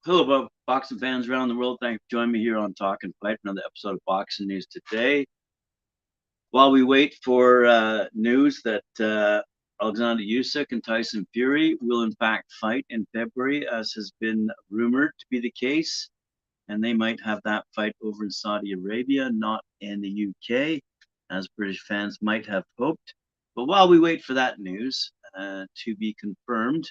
Hello, boxing fans around the world. Thanks for joining me here on Talk and Fight, another episode of Boxing News Today. While we wait for news that Alexander Usyk and Tyson Fury will in fact fight in February, as has been rumored to be the case, and they might have that fight over in Saudi Arabia, not in the UK, as British fans might have hoped. But while we wait for that news to be confirmed,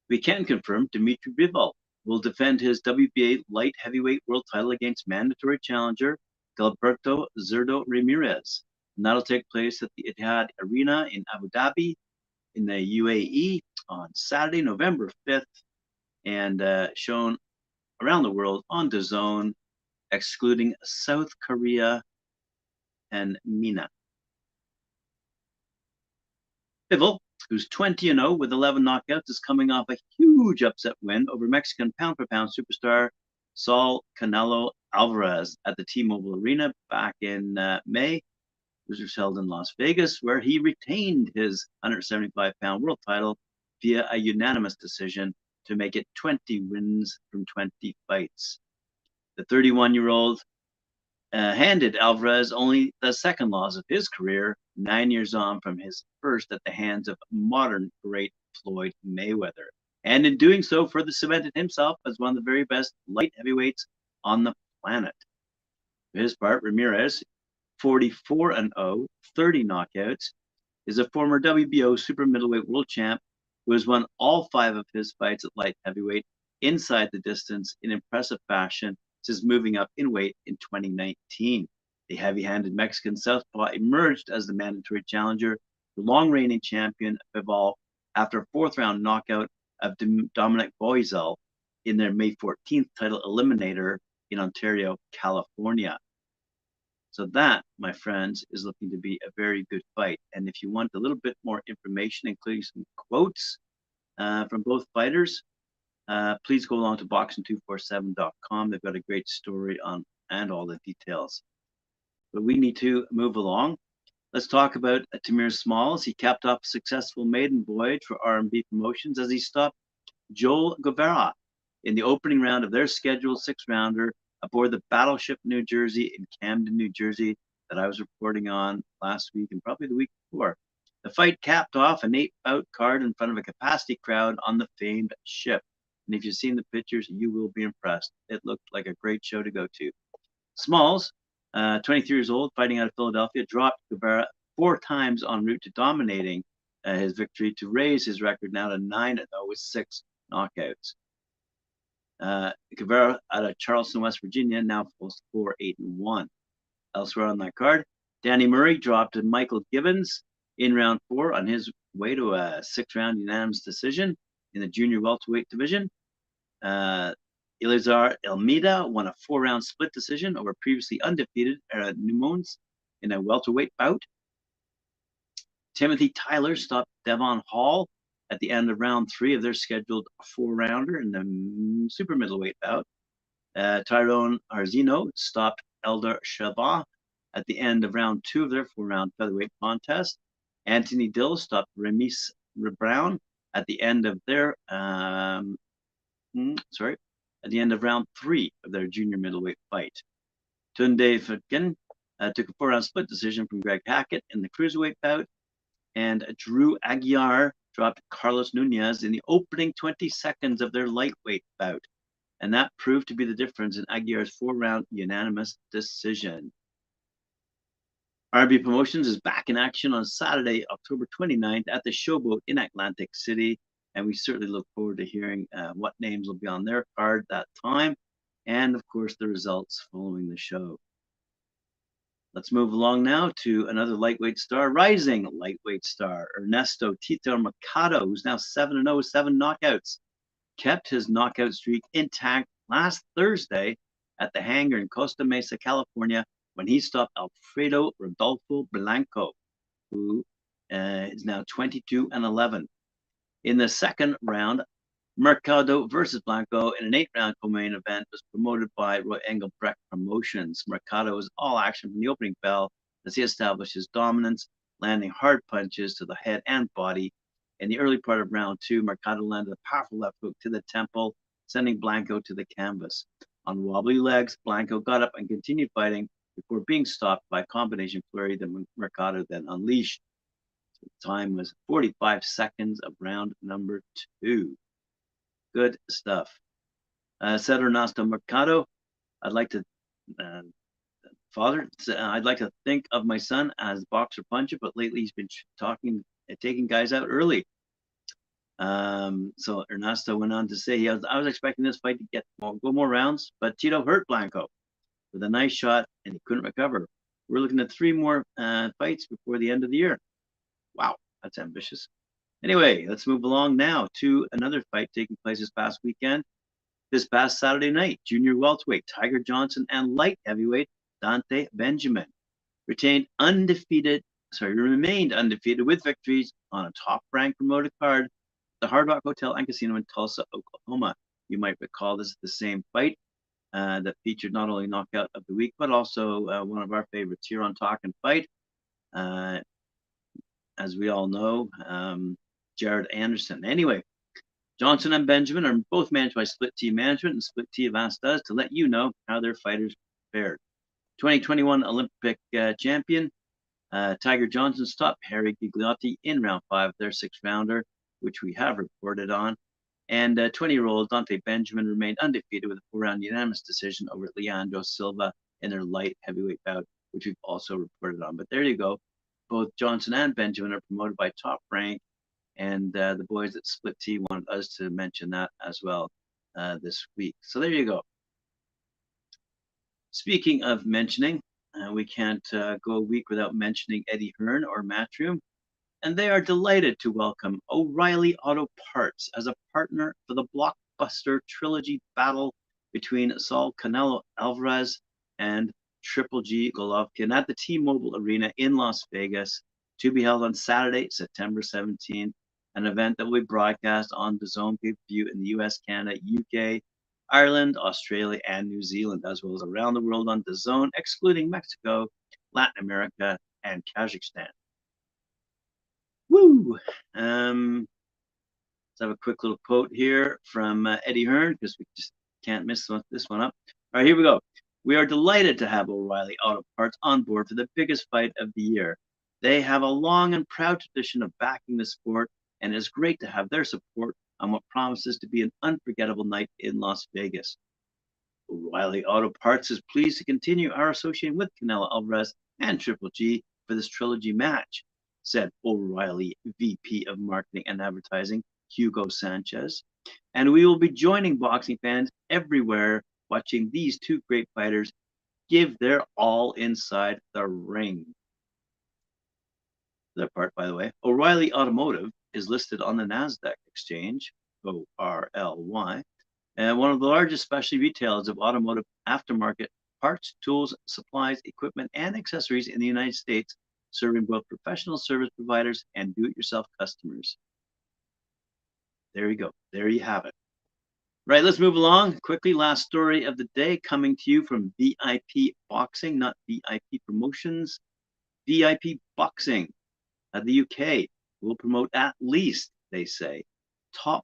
we can confirm Dmitry Bivol will defend his WBA Light-Heavyweight World Title against mandatory challenger Gilberto Zurdo Ramirez. And that'll take place at the Etihad Arena in Abu Dhabi in the UAE on Saturday, November 5th, and shown around the world on DAZN, excluding South Korea and MENA. Bival, who's 20-0 with 11 knockouts, is coming off a huge upset win over Mexican pound-for-pound superstar Saul Canelo Alvarez at the T-Mobile Arena back in May. It was held in Las Vegas, where he retained his 175-pound world title via a unanimous decision to make it 20 wins from 20 fights. The 31-year-old handed Alvarez only the second loss of his career, 9 years on from his first at the hands of modern great Floyd Mayweather. And in doing so, further cemented himself as one of the very best light heavyweights on the planet. For his part, Ramirez, 44-0, 30 knockouts, is a former WBO super middleweight world champ who has won all 5 of his fights at light heavyweight inside the distance in impressive fashion since moving up in weight in 2019. The heavy-handed Mexican southpaw emerged as the mandatory challenger, the long-reigning champion Bival, after a 4th-round knockout of Dominic Boisel in their May 14th title eliminator in Ontario, California. So that, my friends, is looking to be a very good fight. And if you want a little bit more information, including some quotes from both fighters, please go along to boxing247.com. They've got a great story on and all the details. But we need to move along. Let's talk about Tamir Smalls. He capped off a successful maiden voyage for R&B Promotions as he stopped Joel Guevara in the opening round of their scheduled 6-rounder aboard the Battleship New Jersey in Camden, New Jersey, that I was reporting on last week and probably the week before. The fight capped off an 8-bout card in front of a capacity crowd on the famed ship. And if you've seen the pictures, you will be impressed. It looked like a great show to go to. Smalls, 23 years old, fighting out of Philadelphia, dropped Guevara 4 times en route to dominating his victory to raise his record now to 9-0 with 6 knockouts. Guevara out of Charleston, West Virginia, now falls 4-8-1. Elsewhere on that card, Danny Murray dropped Michael Gibbons in round 4 on his way to a 6-round unanimous decision in the junior welterweight division. Elizar Almeida won a 4-round split decision over previously undefeated Numones in a welterweight bout. Timothy Tyler stopped Devon Hall at the end of round 3 of their scheduled 4-rounder in the super middleweight bout. Tyrone Arzino stopped Elder Shava at the end of round 2 of their 4-round featherweight contest. Anthony Dill stopped Remis Brown at the end of their at the end of round 3 of their junior middleweight fight. Tunde Futkin took a 4-round split decision from Greg Hackett in the cruiserweight bout, and Drew Aguiar dropped Carlos Nunez in the opening 20 seconds of their lightweight bout, and that proved to be the difference in Aguiar's 4-round unanimous decision. RB Promotions is back in action on Saturday, October 29th at the Showboat in Atlantic City, and we certainly look forward to hearing what names will be on their card that time, and of course the results following the show. Let's move along now to another lightweight star, rising lightweight star, Ernesto Tito Mercado, who's now 7-0 with 7 knockouts. Kept his knockout streak intact last Thursday at the hangar in Costa Mesa, California, when he stopped Alfredo Rodolfo Blanco, who is now 22-11. In the second round, Mercado versus Blanco in an 8-round co-main event was promoted by Roy Englebrecht Promotions. Mercado was all action from the opening bell as he established his dominance, landing hard punches to the head and body. In the early part of round 2, Mercado landed a powerful left hook to the temple, sending Blanco to the canvas. On wobbly legs, Blanco got up and continued fighting before being stopped by a combination flurry that Mercado then unleashed. The time was 45 seconds of round number 2. Good stuff. Said Ernesto Mercado, I'd like to think of my son as boxer puncher, but lately he's been taking guys out early. So Ernesto went on to say, I was expecting this fight to go more rounds, but Tito hurt Blanco with a nice shot and he couldn't recover. We're looking at 3 more fights before the end of the year. Wow, that's ambitious. Anyway, let's move along now to another fight taking place this past weekend. This past Saturday night, junior welterweight Tiger Johnson and light heavyweight Dante Benjamin remained undefeated with victories on a top-ranked promoted card at the Hard Rock Hotel and Casino in Tulsa, Oklahoma. You might recall this is the same fight that featured not only knockout of the week, but also one of our favorites here on Talk and Fight. As we all know, Jared Anderson. Anyway, Johnson and Benjamin are both managed by Split T Management, and Split T have asked us to let you know how their fighters fared. 2021 Olympic champion Tiger Johnson stopped Harry Gigliotti in round 5 of their 6-rounder, which we have reported on. And 20-year-old Dante Benjamin remained undefeated with a 4-round unanimous decision over Leandro Silva in their light heavyweight bout, which we've also reported on. But there you go. Both Johnson and Benjamin are promoted by Top Rank, and the boys at Split T wanted us to mention that as well this week. So there you go. Speaking of mentioning, we can't go a week without mentioning Eddie Hearn or Matchroom, and they are delighted to welcome O'Reilly Auto Parts as a partner for the blockbuster trilogy battle between Saul Canelo Alvarez and Triple G Golovkin at the T-Mobile Arena in Las Vegas, to be held on Saturday, September 17th, an event that will be broadcast on DAZN pay-per-view in the US, Canada, UK, Ireland, Australia, and New Zealand, as well as around the world on DAZN, excluding Mexico, Latin America, and Kazakhstan. Woo! Let's have a quick little quote here from Eddie Hearn, because we just can't miss this one up. All right, here we go. We are delighted to have O'Reilly Auto Parts on board for the biggest fight of the year. They have a long and proud tradition of backing the sport, and it is great to have their support on what promises to be an unforgettable night in Las Vegas. O'Reilly Auto Parts is pleased to continue our association with Canelo Alvarez and Triple G for this trilogy match, said O'Reilly VP of Marketing and Advertising, Hugo Sanchez. And we will be joining boxing fans everywhere watching these two great fighters give their all inside the ring. That part, by the way, O'Reilly Automotive is listed on the NASDAQ exchange, ORLY, and one of the largest specialty retailers of automotive aftermarket parts, tools, supplies, equipment, and accessories in the United States, serving both professional service providers and do-it-yourself customers. There you go. There you have it. Right, let's move along quickly. Last story of the day coming to you from VIP Boxing, not VIP Promotions. VIP Boxing at the UK will promote at least, they say, 10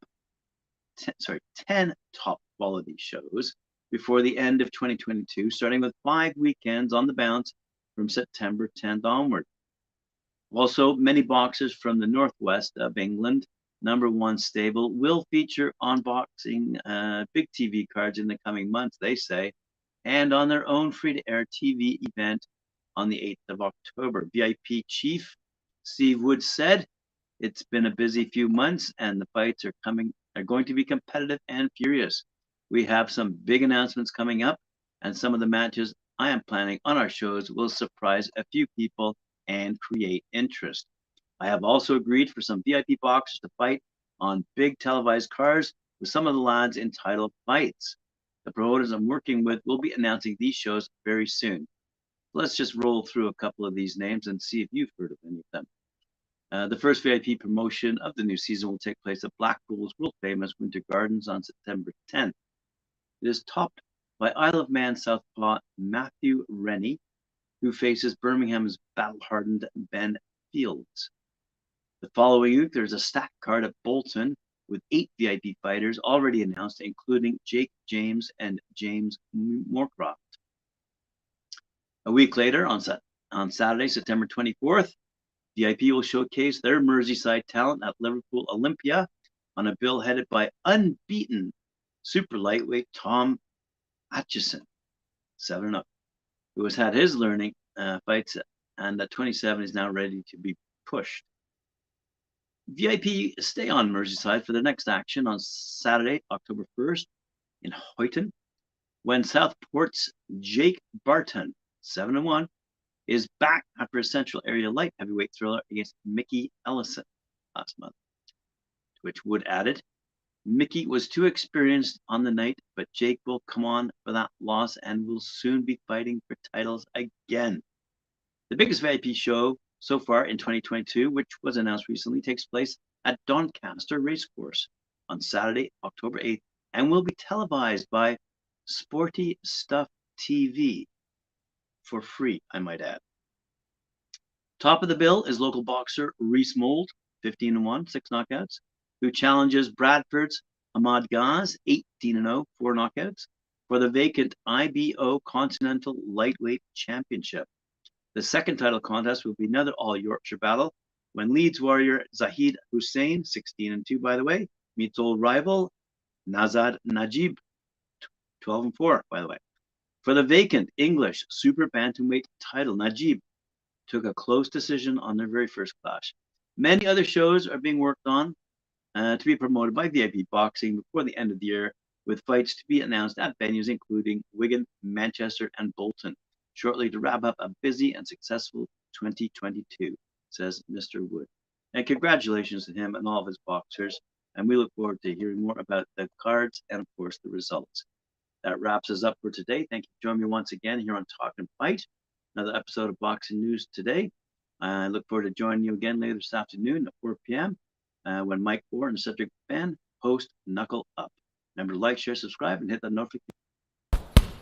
top quality shows before the end of 2022, starting with 5 weekends on the bounce from September 10th onward. Also, many boxers from the northwest of England, #1 stable, will feature on boxing big TV cards in the coming months, they say, and on their own free-to-air TV event on the 8th of October. VIP chief Steve Wood said, "It's been a busy few months and the fights are going to be competitive and furious. We have some big announcements coming up, and some of the matches I am planning on our shows will surprise a few people and create interest. I have also agreed for some VIP boxers to fight on big televised cards with some of the lads in title fights. The promoters I'm working with will be announcing these shows very soon." Let's just roll through a couple of these names and see if you've heard of any of them. The first VIP promotion of the new season will take place at Blackpool's world-famous Winter Gardens on September 10th. It is topped by Isle of Man southpaw Matthew Rennie who faces Birmingham's battle-hardened Ben Fields. The following week, there's a stacked card at Bolton with 8 VIP fighters already announced, including Jake James and James Moorcroft. A week later, on Saturday, September 24th, VIP will showcase their Merseyside talent at Liverpool Olympia on a bill headed by unbeaten super lightweight Tom Atchison, 7-0, who has had his learning fights and at 27 is now ready to be pushed. VIP stay on Merseyside for the next action on Saturday, October 1st in Huyton, when Southport's Jake Barton, 7-1, is back after a Central Area light heavyweight thriller against Mickey Ellison last month. To which Wood added, Mickey was too experienced on the night, but Jake will come on for that loss and will soon be fighting for titles again. The biggest VIP show so far in 2022, which was announced recently, takes place at Doncaster Racecourse on Saturday, October 8th, and will be televised by Sporty Stuff TV for free, I might add. Top of the bill is local boxer Reese Mould, 15-1, 6 knockouts, who challenges Bradford's Ahmad Gaz, 18-0, 4 knockouts, for the vacant IBO Continental Lightweight Championship. The second title contest will be another all-Yorkshire battle when Leeds warrior Zahid Hussein, 16-2 by the way, meets old rival Nazad Najib, 12-4 by the way. For the vacant English super bantamweight title, Najib took a close decision on their very first clash. Many other shows are being worked on to be promoted by VIP Boxing before the end of the year, with fights to be announced at venues including Wigan, Manchester, and Bolton shortly to wrap up a busy and successful 2022, says Mr. Wood. And congratulations to him and all of his boxers, and we look forward to hearing more about the cards and, of course, the results. That wraps us up for today. Thank you for joining me once again here on Talk and Fight, another episode of Boxing News Today. I look forward to joining you again later this afternoon at 4 p.m. When Mike Orr and Cedric Ben host Knuckle Up. Remember to like, share, subscribe, and hit that notification.